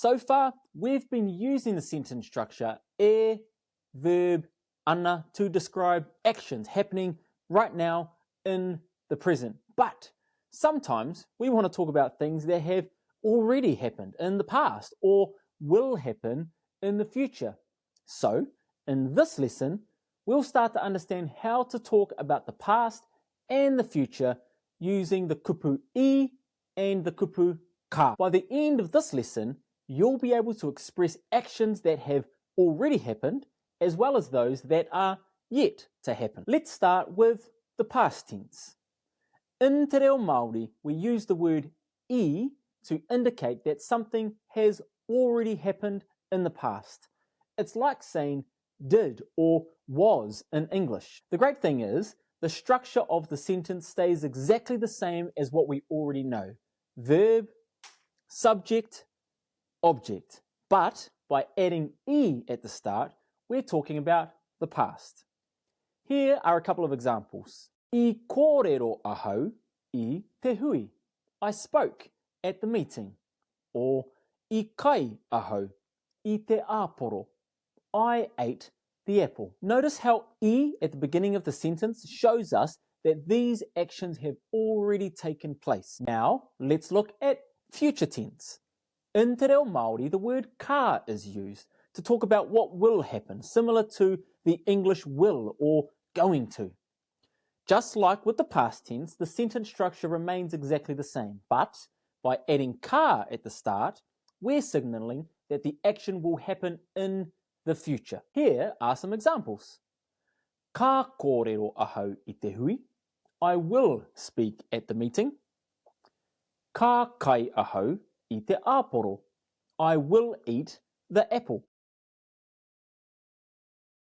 So far, we've been using the sentence structure e, verb, ana to describe actions happening right now in the present. But sometimes we want to talk about things that have already happened in the past or will happen in the future. So, in this lesson, we'll start to understand how to talk about the past and the future using the kupu I and the kupu ka. By the end of this lesson, you'll be able to express actions that have already happened as well as those that are yet to happen. Let's start with the past tense. In Te Reo Māori, we use the word I to indicate that something has already happened in the past. It's like saying did or was in English. The great thing is, the structure of the sentence stays exactly the same as what we already know. Verb, subject, object. But by adding I at the start, we're talking about the past. Here are a couple of examples. I kōrero ahau I te hui. I spoke at the meeting. Or I kai ahau I te āporo. I ate the apple. Notice how I at the beginning of the sentence shows us that these actions have already taken place. Now, let's look at future tense. In Te Reo Māori, the word ka is used to talk about what will happen, similar to the English will or going to. Just like with the past tense, the sentence structure remains exactly the same, but by adding ka at the start, we're signalling that the action will happen in the future. Here are some examples. Ka kōrero ahau I te hui. I will speak at the meeting. Ka kai ahau I te āporo. I will eat the apple.